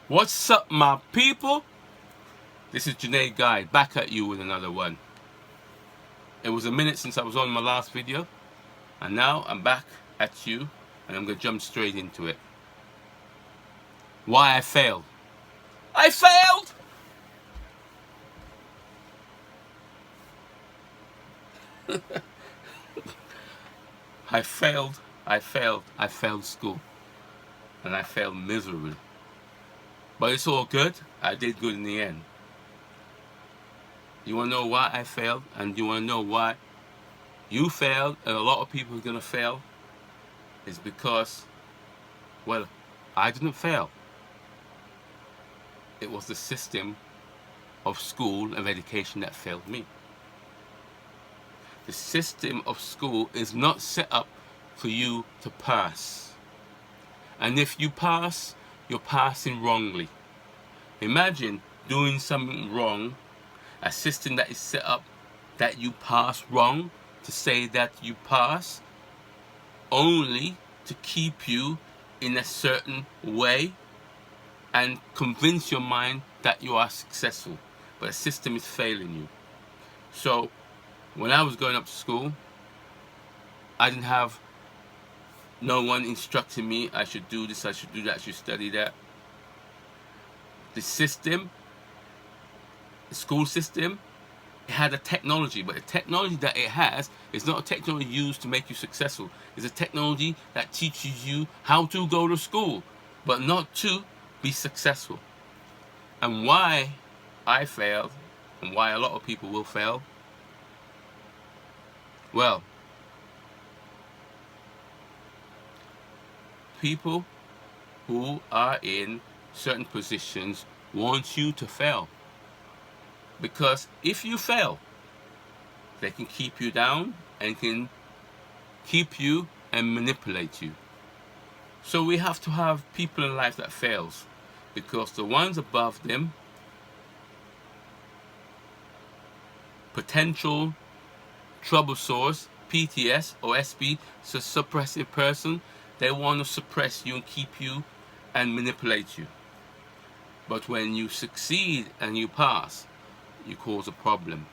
What's up, my people? This is Janae Guy, back at you with another one. It was a minute since I was on my last video, and now I'm back at you, and I'm going to jump straight into it. Why I failed. I failed! I failed school, and I failed miserably. But it's all good. I did good in the end. You want to know why I failed? And you want to know why you failed and a lot of people are going to fail? It's because, well, I didn't fail. It was the system of school and education that failed me. The system of school is not set up for you to pass. And if you pass, you're passing wrongly. Imagine doing something wrong, a system that is set up that you pass wrong, to say that you pass, only to keep you in a certain way and convince your mind that you are successful. But the system is failing you. So when I was going up to school, I didn't have no one instructing me I should do this, I should do that, I should study that. The system, the school system, it had a technology, but the technology that it has is not a technology used to make you successful. It's a technology that teaches you how to go to school, but not to be successful. And why I failed, and why a lot of people will fail, well, people who are in certain positions want you to fail. Because if you fail, they can keep you down and can keep you and manipulate you. So we have to have people in life that fails, because the ones above them, potential trouble source, PTS or SP, so suppressive person, they want to suppress you and keep you and manipulate you. But when you succeed and you pass, you cause a problem.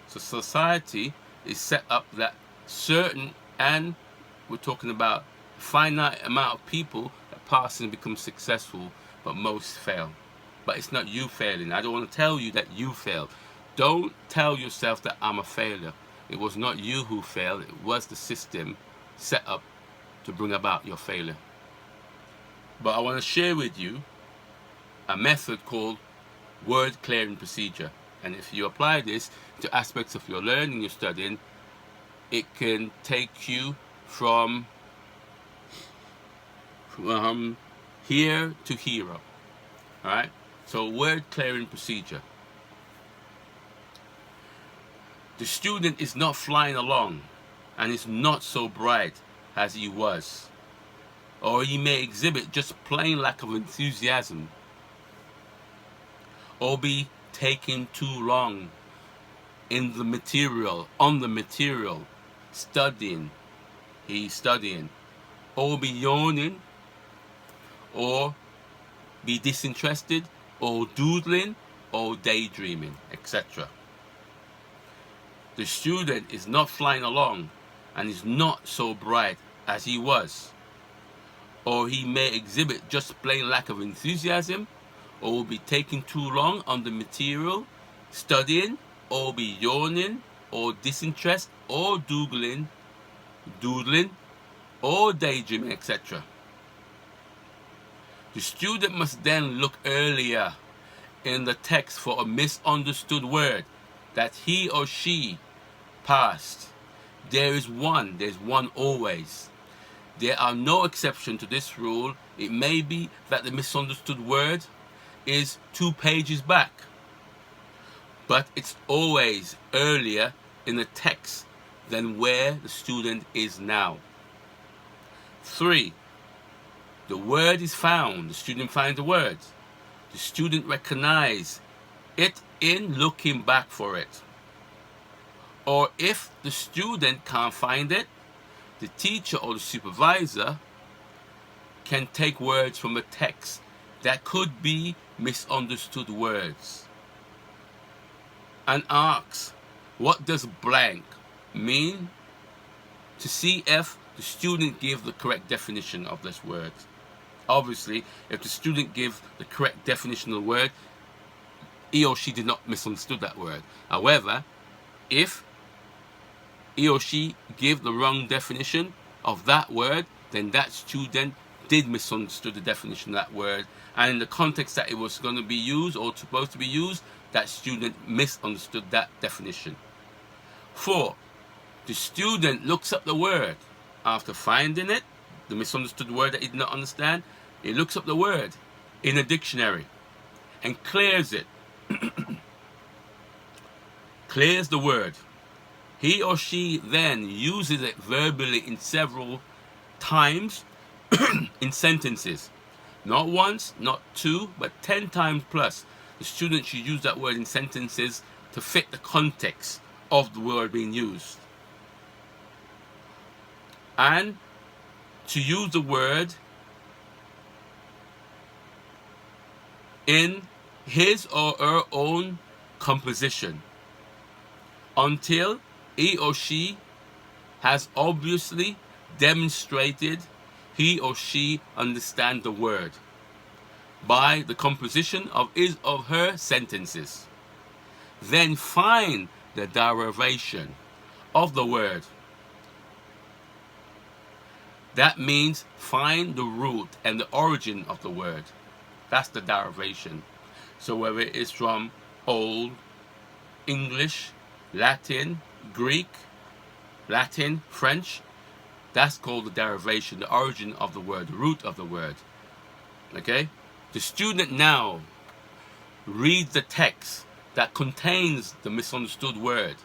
So society is set up that certain, and we're talking about a finite amount of people that pass and become successful, but most fail. But it's not you failing. I don't want to tell you that you failed. Don't tell yourself that I'm a failure. It was not you who failed. It was the system set up to bring about your failure. But I want to share with you a method called word clearing procedure. And if you apply this to aspects of your learning, your studying, it can take you from here to hero. Alright? So word clearing procedure. The student is not flying along and is not so bright as he was. Or he may exhibit just plain lack of enthusiasm. Or be taking too long in the material, on the material, studying, or be yawning, or be disinterested, or doodling, or daydreaming, etc. The student is not flying along and is not so bright as he was, or he may exhibit just plain lack of enthusiasm, or will be taking too long on the material, studying, or be yawning, or disinterested, or doodling, or daydreaming, etc. The student must then look earlier in the text for a misunderstood word that he or she passed. There's one always. There are no exceptions to this rule. It may be that the misunderstood word is 2 pages back, but it's always earlier in the text than where the student is now. 3. The word is found. The student finds the word. The student recognizes it in looking back for it. Or if the student can't find it, the teacher or the supervisor can take words from the text that could be misunderstood words and asks, what does blank mean? To see if the student gives the correct definition of this word. Obviously, if the student gives the correct definition of the word, he or she did not misunderstood that word. However, if he or she gave the wrong definition of that word, then that student did misunderstood the definition of that word, and in the context that it was going to be used or supposed to be used, that student misunderstood that definition. 4. The student looks up the word. After finding it, the misunderstood word that he did not understand, he looks up the word in a dictionary and clears it. Clears the word. He or she then uses it verbally in several times in sentences. Not once, not 2, but 10 times plus. The student should use that word in sentences to fit the context of the word being used. And to use the word in his or her own composition until he or she has obviously demonstrated he or she understands the word by the composition of his or her sentences. Then find the derivation of the word. That means find the root and the origin of the word. That's the derivation. So whether it is from Old English, Latin, Greek, Latin, French, that's called the derivation, the origin of the word, the root of the word. Okay? The student now reads the text that contains the misunderstood word.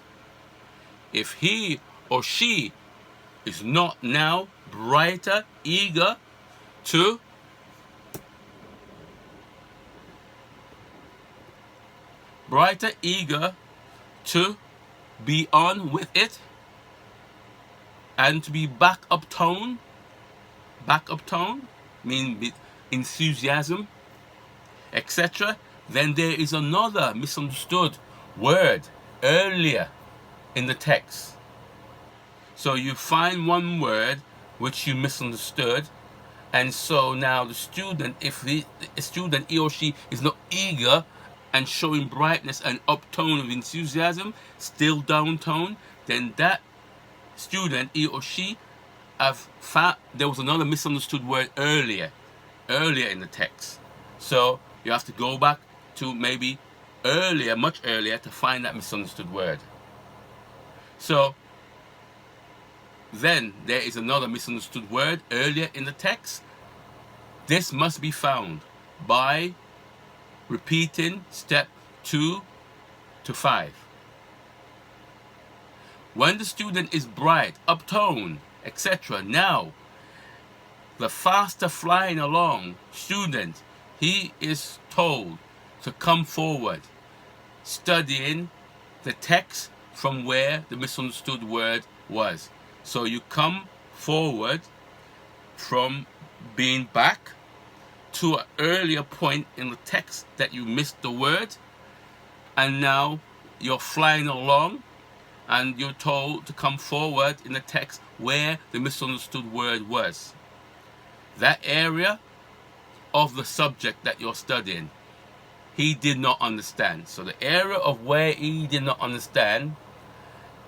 If he or she is not now brighter, eager to be on with it and to be back up tone, meaning enthusiasm, etc., then there is another misunderstood word earlier in the text. So you find one word which you misunderstood, and so now the student, if the student, he or she, is not eager and showing brightness and uptone of enthusiasm, still downtone, then that student, he or she, have found there was another misunderstood word earlier in the text. So you have to go back to maybe earlier, much earlier, to find that misunderstood word. So then there is another misunderstood word earlier in the text. This must be found by repeating step 2 to 5. When the student is bright, uptone, etc., now the faster flying along student, he is told to come forward, studying the text from where the misunderstood word was. So you come forward from being back to an earlier point in the text that you missed the word, and now you're flying along and you're told to come forward in the text where the misunderstood word was. That area of the subject that you're studying, he did not understand. So the area of where he did not understand,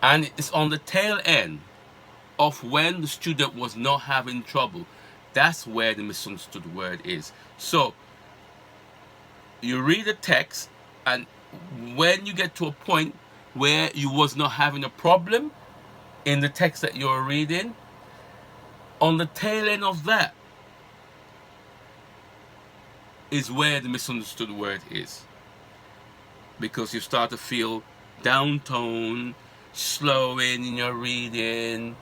and it's on the tail end of when the student was not having trouble, that's where the misunderstood word is. So you read the text, and when you get to a point where you was not having a problem in the text that you're reading, on the tail end of that is where the misunderstood word is. Because you start to feel downtone, slowing in your reading,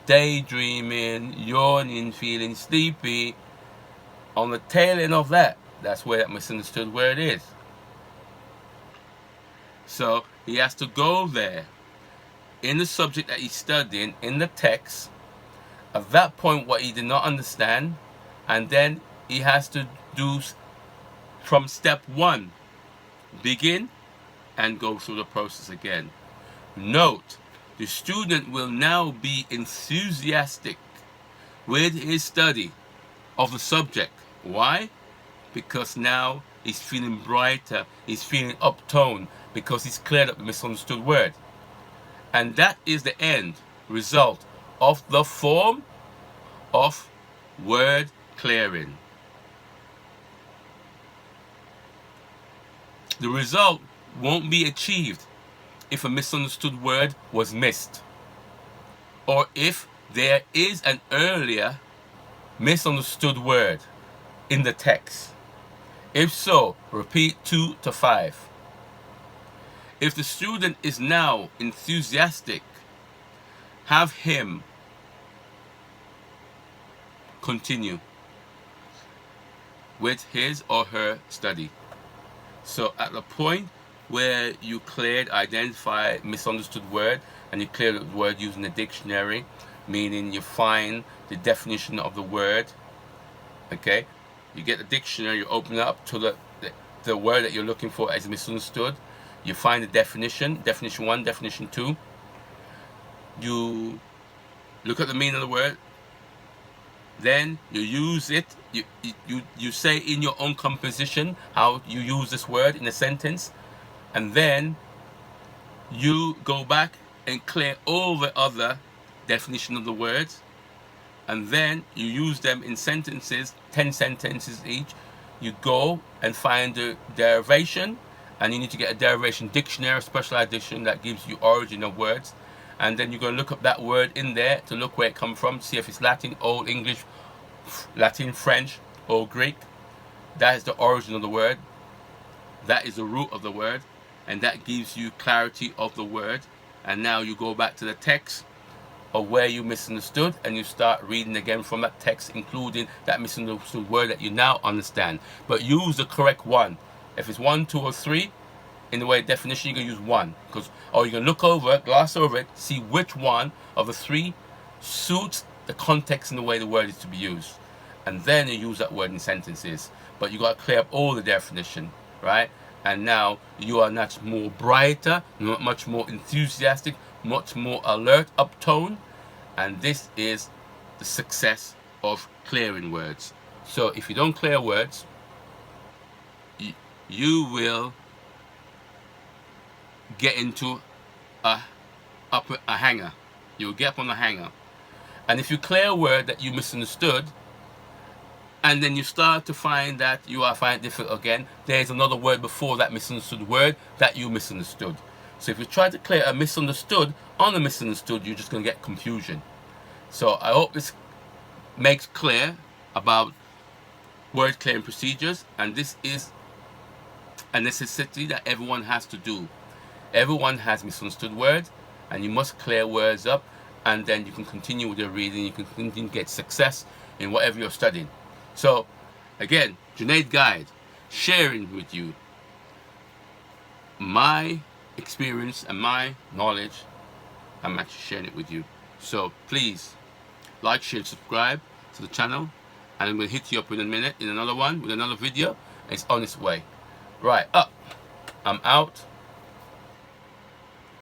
daydreaming, yawning, feeling sleepy. On the tail end of that, that's where that misunderstood word is. So he has to go there in the subject that he's studying, in the text, at that point what he did not understand, and then he has to do from step 1. Begin and go through the process again. Note, the student will now be enthusiastic with his study of the subject. Why? Because now he's feeling brighter, he's feeling uptoned, because he's cleared up the misunderstood word. And that is the end result of the form of word clearing. The result won't be achieved if a misunderstood word was missed, or if there is an earlier misunderstood word in the text. If so, repeat 2 to 5. If the student is now enthusiastic, have him continue with his or her study. So at the point where you identify misunderstood word, and you clear the word using the dictionary, meaning you find the definition of the word, okay? You get the dictionary, you open it up to the word that you're looking for as misunderstood. You find the definition 1, definition 2. You look at the meaning of the word. Then you use it. You say in your own composition how you use this word in a sentence. And then you go back and clear all the other definition of the words. And then you use them in sentences, 10 sentences each. You go and find the derivation, and you need to get a derivation dictionary, a special edition that gives you origin of words. And then you're going to look up that word in there to look where it comes from, see if it's Latin, Old English, Latin, French, or Greek. That is the origin of the word. That is the root of the word, and that gives you clarity of the word. And now you go back to the text of where you misunderstood, and you start reading again from that text, including that misunderstood word that you now understand. But use the correct one. If it's 1, 2, or 3, in the way definition, you're going to use 1. Or you're going to look over it, gloss over it, see which one of the 3 suits the context and the way the word is to be used. And then you use that word in sentences. But you got to clear up all the definition, right? And now you are much more brighter, much more enthusiastic, much more alert, uptone. And this is the success of clearing words. So if you don't clear words, you will get into a hanger. You'll get up on a hanger. And if you clear a word that you misunderstood, and then you start to find that you are finding it difficult again, there's another word before that misunderstood word that you misunderstood. So if you try to clear a misunderstood on a misunderstood, you're just going to get confusion. So I hope this makes clear about word clearing procedures, and this is a necessity that everyone has to do. Everyone has misunderstood words, and you must clear words up, and then you can continue with your reading. You can continue to get success in whatever you're studying. So again, Junaid Guide, sharing with you my experience and my knowledge. I'm actually sharing it with you. So please like, share, subscribe to the channel, and I'm going to hit you up in a minute in another one with another video. It's on its way. Right, up. I'm out.